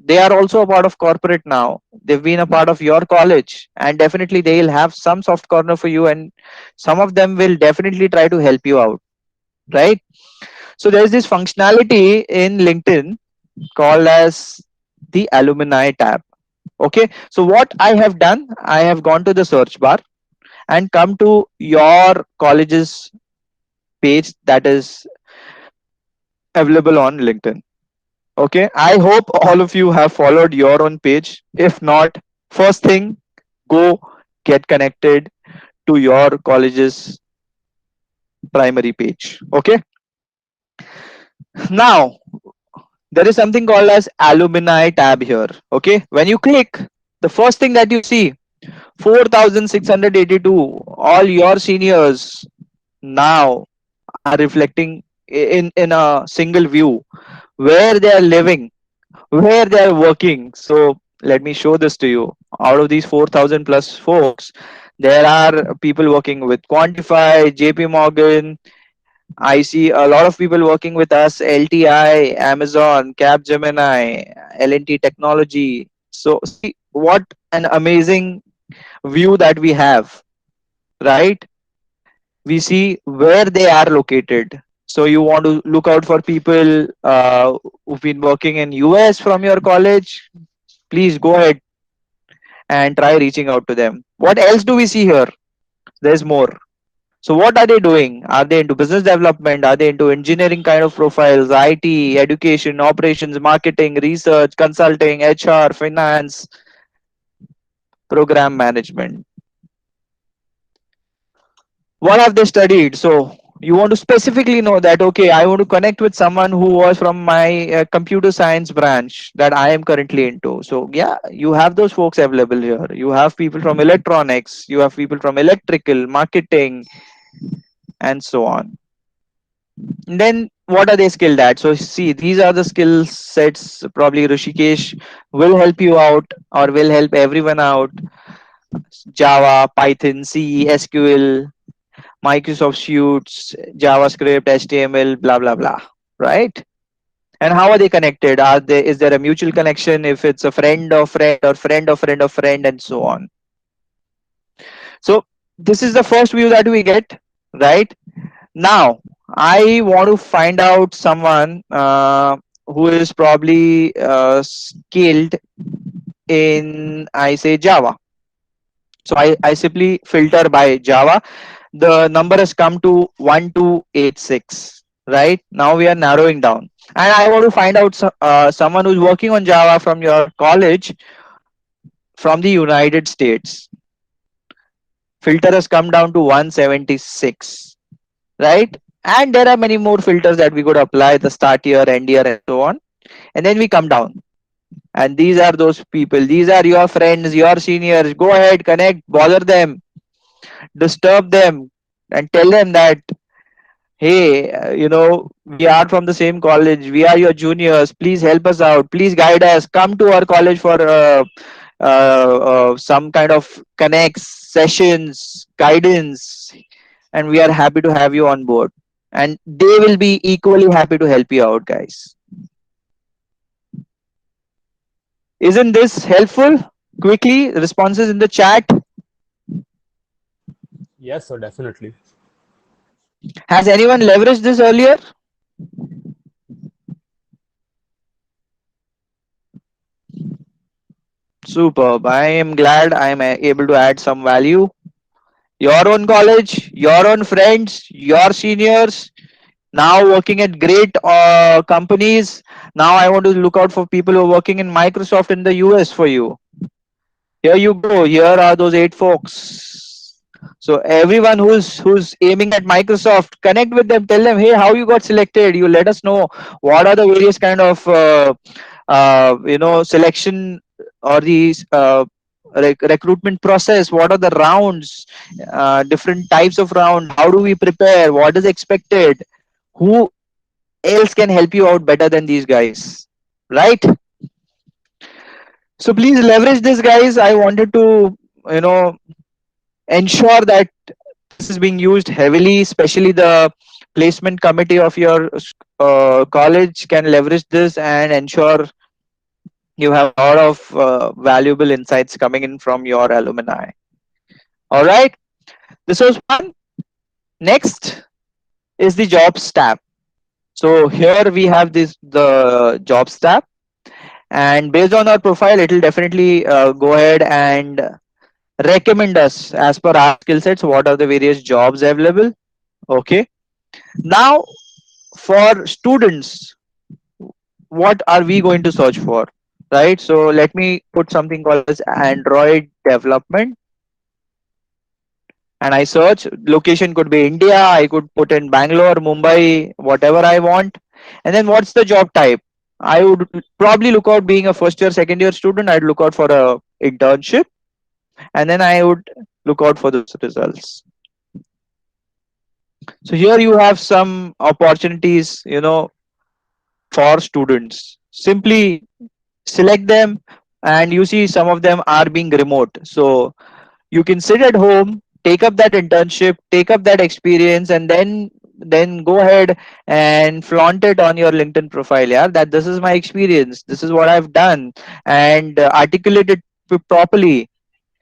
They are also a part of corporate now. They've been a part of your college, and definitely they'll have some soft corner for you, and some of them will definitely try to help you out, right? So there's this functionality in LinkedIn called as the alumni tab. Okay, so what I have done, I have gone to the search bar and come to your college's page that is available on LinkedIn. Okay, I hope all of you have followed your own page. If not, first thing, go get connected to your college's primary page. Okay, now there is something called as alumni tab here. Okay, when you click, the first thing that you see 4,682, all your seniors now are reflecting in a single view where they are living, where they are working. So let me show this to you. Out of these 4,000 plus folks, there are people working with Quantify, JP Morgan. I see a lot of people working with us, LTI, Amazon, Capgemini, L&T Technology. So see what an amazing view that we have, right? We see where they are located. So you want to look out for people who've been working in US from your college. Please go ahead and try reaching out to them. What else do we see here? There's more. So what are they doing? Are they into business development? Are they into engineering kind of profiles, IT, education, operations, marketing, research, consulting, HR, finance, program management? What have they studied? So You want to specifically know that, okay, I want to connect with someone who was from my computer science branch that I am currently into. So yeah, you have those folks available here. You have people from electronics, you have people from electrical, marketing, and so on. And then what are they skilled at? So see, these are the skill sets probably Rishikesh will help you out or will help everyone out. Java, Python, C, SQL, Microsoft Suites, JavaScript, HTML, blah blah blah. Right? And how are they connected? Are they, is there a mutual connection if it's a friend of friend or friend of friend of friend and so on? So this is the first view that we get, right? Now I want to find out someone who is probably skilled in, I say, Java. So I simply filter by Java. The number has come to 1286. Right now we are narrowing down, and I want to find out someone who's working on Java from your college from the United States. Filter has come down to 176. Right, and there are many more filters that we could apply, the start year, end year, and so on. And then we come down, and these are those people, these are your friends, your seniors. Go ahead, connect, bother them, disturb them, and tell them that, hey, we are from the same college, we are your juniors, please help us out, please guide us, come to our college for some kind of connects, sessions, guidance, and we are happy to have you on board, and they will be equally happy to help you out, guys. Isn't this helpful? Quickly, responses in the chat. Yes, sir, definitely. Has anyone leveraged this earlier? Superb. I am glad I am able to add some value. Your own college, your own friends, your seniors, now working at great companies. Now I want to look out for people who are working in Microsoft in the US for you. Here you go. Here are those 8 folks. So everyone who's aiming at Microsoft, connect with them. Tell them, hey, how you got selected. You let us know what are the various kind of selection or these recruitment process. What are the rounds? Different types of round. How do we prepare? What is expected? Who else can help you out better than these guys? Right? So please leverage this, guys. I wanted to, you know, ensure that this is being used heavily, especially the placement committee of your college can leverage this and ensure you have a lot of valuable insights coming in from your alumni. All right, this was one. Next is the jobs tab. So here we have this the jobs tab, and based on our profile, it will definitely go ahead and recommend us as per our skill sets what are the various jobs available. Okay, now for students, what are we going to search for? Right, so let me put something called as Android development, and I search. Location could be India, I could put in Bangalore, Mumbai, whatever I want. And then what's the job type? I would probably look out, being a first year, second year student, I'd look out for a internship, and then I would look out for those results. So here you have some opportunities, for students. Simply select them, and you see some of them are being remote. So you can sit at home, take up that internship, take up that experience, and then go ahead and flaunt it on your LinkedIn profile. Yeah, that this is my experience, this is what I've done, and articulate it properly,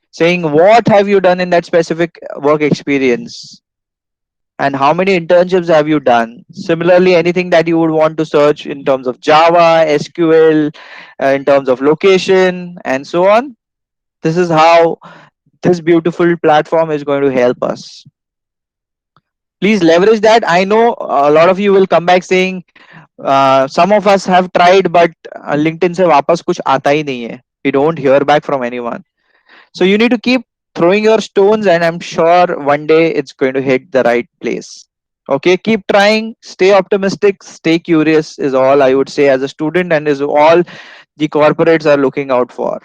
saying what have you done in that specific work experience and how many internships have you done. Similarly, anything that you would want to search in terms of Java, SQL, in terms of location, and so on. This is how this beautiful platform is going to help us. Please leverage that. I know a lot of you will come back saying some of us have tried, but LinkedIn से वापस कुछ आता ही नहीं है. We don't hear back from anyone. So you need to keep throwing your stones, and I'm sure one day it's going to hit the right place. Okay, keep trying, stay optimistic, stay curious is all I would say as a student, and is all the corporates are looking out for.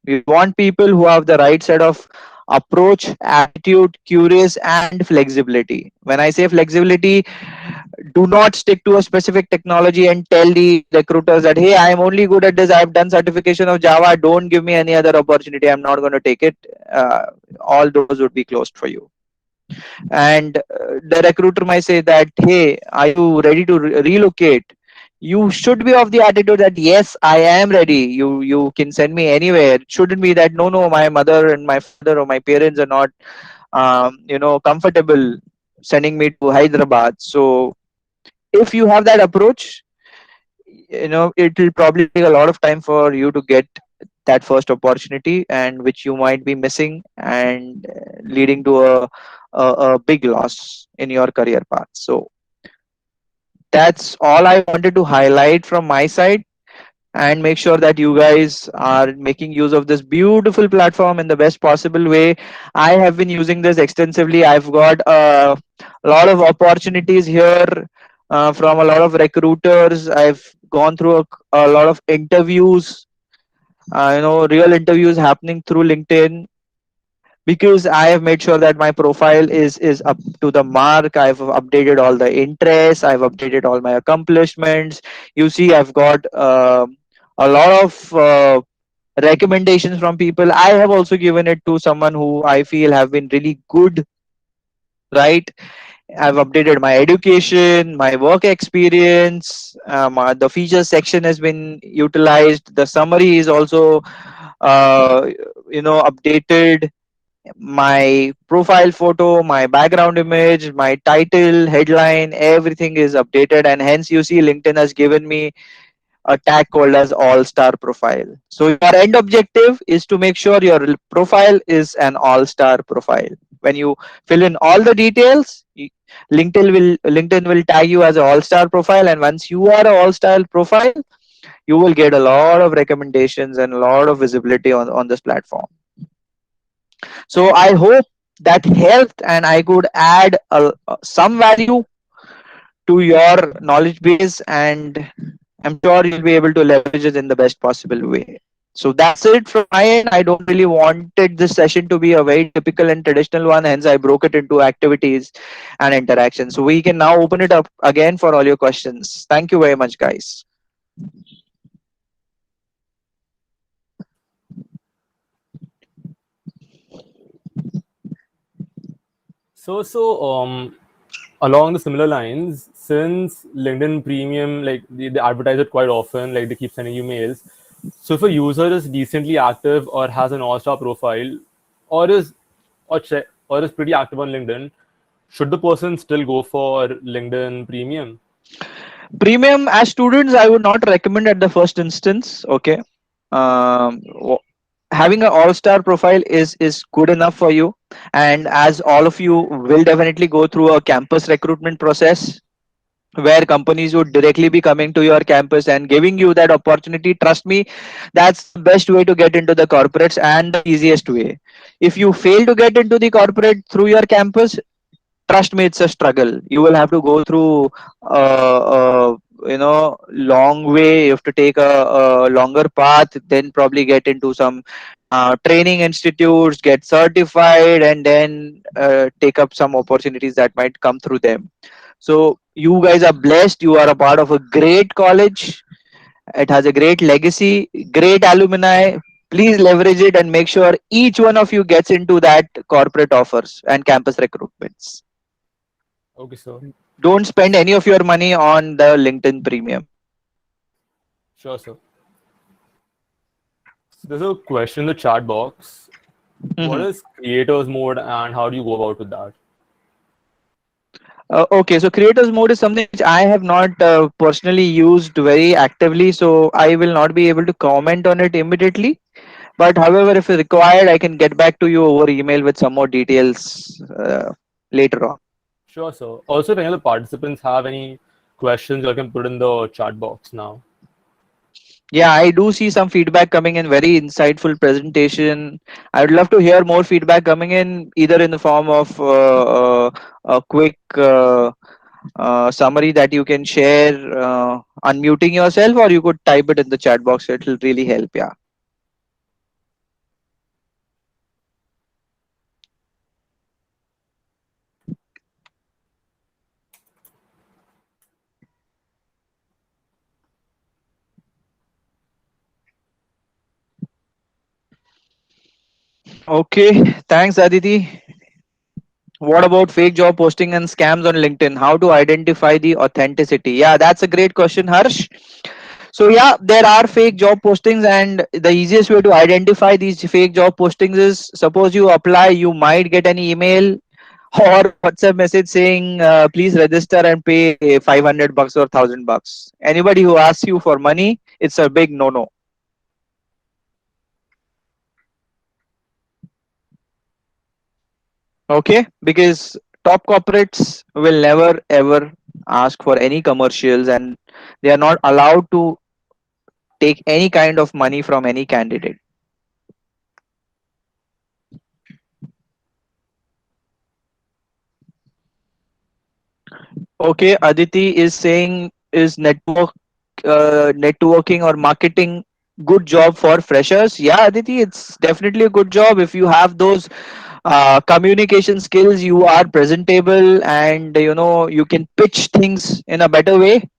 We want people who have the right set of approach, attitude, curious, and flexibility. When I say flexibility, do not stick to a specific technology and tell the recruiters that, hey, I am only good at this, I've done certification of Java, don't give me any other opportunity, I'm not going to take it. All doors would be closed for you. And the recruiter might say that, hey, are you ready to relocate? You should be of the attitude that, yes, I am ready, you can send me anywhere. It shouldn't be that, no, no, my mother and my father or my parents are not comfortable sending me to Hyderabad. So if you have that approach, it will probably take a lot of time for you to get that first opportunity, and which you might be missing, and leading to a big loss in your career path. So that's all I wanted to highlight from my side, and make sure that you guys are making use of this beautiful platform in the best possible way. I have been using this extensively. I've got a lot of opportunities here from a lot of recruiters. I've gone through a lot of interviews, real interviews happening through LinkedIn, because I have made sure that my profile is up to the mark. I've updated all the interests, I've updated all my accomplishments. You see, I've got a lot of recommendations from people. I have also given it to someone who I feel have been really good, right? I've updated my education, my work experience. The features section has been utilized. The summary is also, uh, updated. My profile photo, my background image, my title, headline, everything is updated, and hence you see LinkedIn has given me a tag called as all star profile. So your end objective is to make sure your profile is an all star profile. When you fill in all the details, LinkedIn will tag you as an all star profile, and once you are an all star profile, you will get a lot of recommendations and a lot of visibility on this platform. So I hope that helped, and I could add some value to your knowledge base, and I'm sure you'll be able to leverage it in the best possible way. So that's it from my end. I don't really wanted this session to be a very typical and traditional one, hence I broke it into activities and interactions. So we can now open it up again for all your questions. Thank you very much, guys. So along the similar lines, since LinkedIn Premium, like they advertise it quite often, like they keep sending you mails. So if a user is decently active or has an all-star profile, or is or is pretty active on LinkedIn, should the person still go for LinkedIn Premium? Premium, as students, I would not recommend at the first instance. Okay. Um, Having an all-star profile is good enough for you, and as all of you will definitely go through a campus recruitment process where companies would directly be coming to your campus and giving you that opportunity, trust me, that's the best way to get into the corporates and the easiest way. If you fail to get into the corporate through your campus, trust me, it's a struggle. You will have to go through long way. You have to take a longer path, then probably get into some training institutes, get certified, and then take up some opportunities that might come through them. So you guys are blessed, you are a part of a great college. It has a great legacy, great alumni. Please leverage it and make sure each one of you gets into that corporate offers and campus recruitments. Okay, so Don't spend any of your money on the LinkedIn Premium. sure, sir. So there's a question in the chat box. What Mhm. is creators mode and how do you go about with that? Okay, so creators mode is something which I have not personally used very actively, so I will not be able to comment on it immediately. But however, if required, I can get back to you over email with some more details later on. Sure, sir. Also, if any of the participants have any questions, you can put in the chat box now. Yeah, I do see some feedback coming in. Very insightful presentation. I would love to hear more feedback coming in, either in the form of a quick summary that you can share, unmuting yourself, or you could type it in the chat box. It will really help. Yeah. Okay. Thanks, Aditi. What about fake job posting and scams on LinkedIn? How to identify the authenticity? Yeah, that's a great question, Harsh. So yeah, there are fake job postings, and the easiest way to identify these fake job postings is, suppose you apply, you might get an email or WhatsApp message saying, please register and pay $500 or $1,000. Anybody who asks you for money, it's a big no-no. Okay, because top corporates will never ever ask for any commercials, and they are not allowed to take any kind of money from any candidate. Okay, Aditi is saying, is networking or marketing good job for freshers? Yeah, Aditi, it's definitely a good job if you have those communication skills. You are presentable, and you can pitch things in a better way.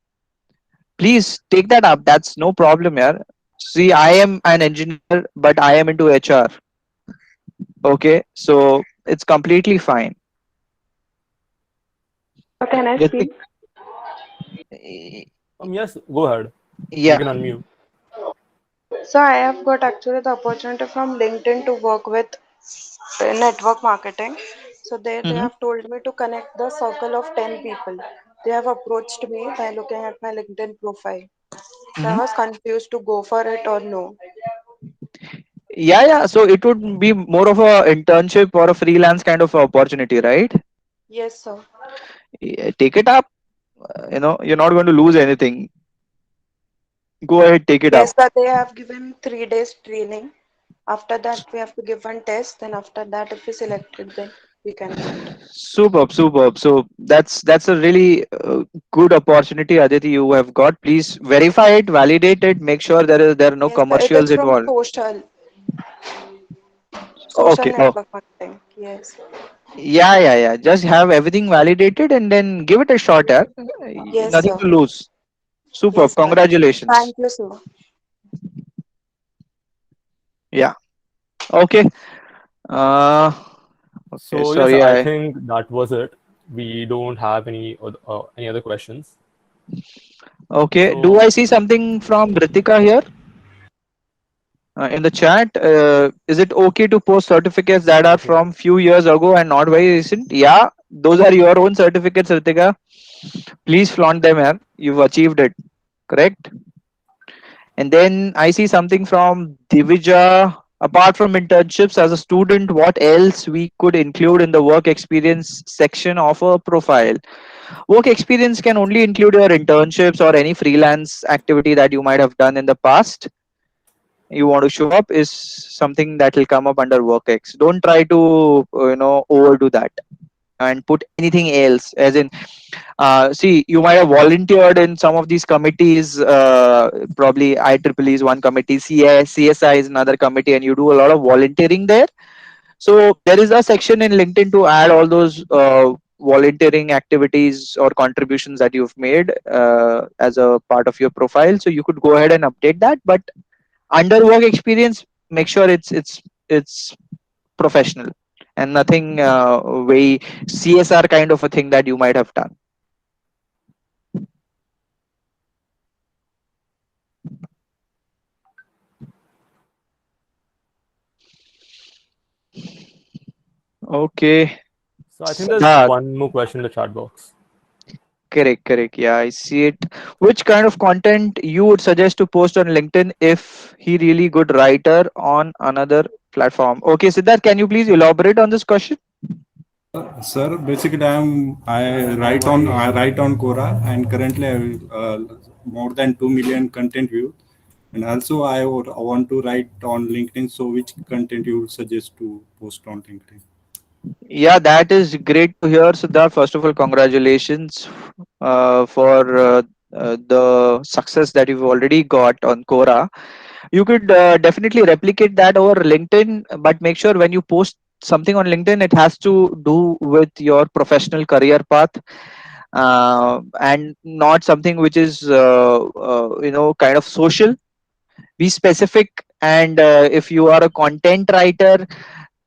Please take that up. That's no problem, yeah. See, I am an engineer, but I am into HR. Okay, so it's completely fine. Can I Ritik, speak? Yes, go ahead. You yeah. can unmute. So I have got actually the opportunity from LinkedIn to work with network marketing. So they Mhm. have told me to connect the circle of 10 people. They have approached me by looking at my LinkedIn profile. So I Mhm. was confused to go for it or no. Yeah, yeah. So it would be more of a internship or a freelance kind of opportunity, right? Yes, sir. Yeah, take it up. You're not going to lose anything. Go ahead, take it up. Yes, sir. They have given 3 days training. After that, we have to give one test. Then after that, if we selected, then we can do it. Superb, superb. So that's a really good opportunity, Aditi. You have got. Please verify it, validate it, make sure there are no Yes, sir. It is commercials from involved. social Okay. Oh, network marketing. Yes. yeah, yeah, yeah. Just have everything validated and then give it a shot. Yeah. Yes, Nothing sir. to lose. Superb. Yes, sir. Congratulations. Thank you, sir. Yeah. Okay. Uh. Okay. So yes, Sorry. I I. think that was it. We don't have any other questions. Okay. Do So I see something from Ritika here in the chat? Is it okay to post certificates that are okay, from few years ago and not very recent? Yeah, those are your own certificates, Ritika. Please flaunt them here. You've achieved it. Correct. And then I see something from Divija. Apart from internships as a student, what else we could include in the work experience section of a profile? Work experience can only include your internships or any freelance activity that you might have done in the past. You want to show up is something that will come up under workx. Don't try to overdo that and put anything else, as in, see, you might have volunteered in some of these committees. Probably IEEE is one committee, CSI is another committee, and you do a lot of volunteering there. So there is a section in LinkedIn to add all those volunteering activities or contributions that you've made as a part of your profile. So you could go ahead and update that. But under work experience, make sure it's professional and nothing very CSR kind of a thing that you might have done. Okay. so I think there's Siddharth. one more question in the chat box. Correct, correct. Yeah, I see it. Which kind of content you would suggest to post on LinkedIn if he really good writer on another platform? Okay, Siddharth, can you please elaborate on this question? Sir, basically I write on Quora, and currently I have more than 2 million content views. And also I want to write on LinkedIn. So which content you would suggest to post on LinkedIn? Yeah, that is great to hear, Siddharth. First of all, congratulations for the success that you've already got on Quora. You could definitely replicate that over LinkedIn, but make sure when you post something on LinkedIn, it has to do with your professional career path, and not something which is kind of social. Be specific, and if you are a content writer,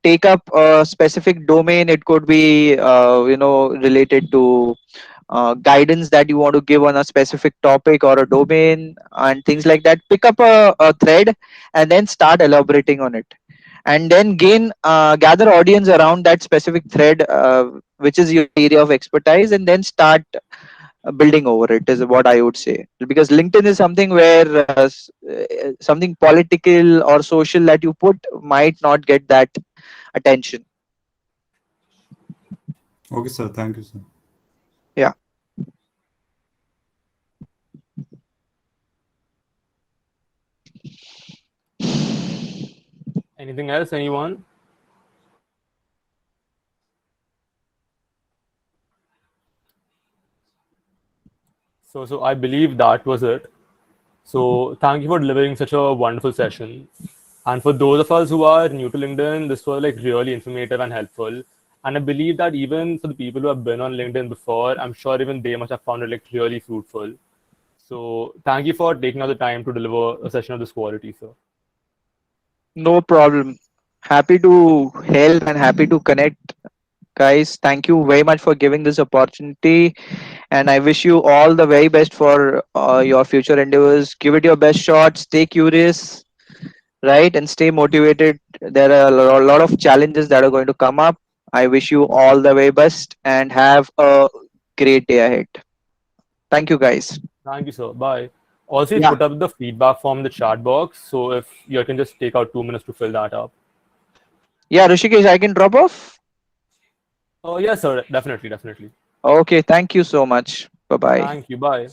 take up a specific domain. It could be related to guidance that you want to give on a specific topic or a domain and things like that. Pick up a thread and then start elaborating on it, and then gather audience around that specific thread, which is your area of expertise, and then start building over it, is what I would say. Because LinkedIn is something where something political or social that you put might not get that attention. Okay, sir. Thank you, sir. Yeah. Anything else? Anyone? So I believe that was it. So thank you for delivering such a wonderful session. And for those of us who are new to LinkedIn, this was like really informative and helpful. And I believe that even for the people who have been on LinkedIn before, I'm sure even they must have found it like really fruitful. So thank you for taking out the time to deliver a session of this quality, sir. No problem. Happy to help and happy to connect, guys. Thank you very much for giving this opportunity, and I wish you all the very best for your future endeavors. Give it your best shot. Stay curious, right, and stay motivated. There are a lot of challenges that are going to come up. I wish you all the very best and have a great day ahead. Thank you, guys. Thank you, sir. Bye. Also, you Yeah, put up the feedback form in the chat box. So if you can just take out 2 minutes to fill that up. yeah, Rishikesh, I can drop off. Oh, yes, sir. Definitely, definitely. Okay, thank you so much. Bye bye. Thank you. Bye.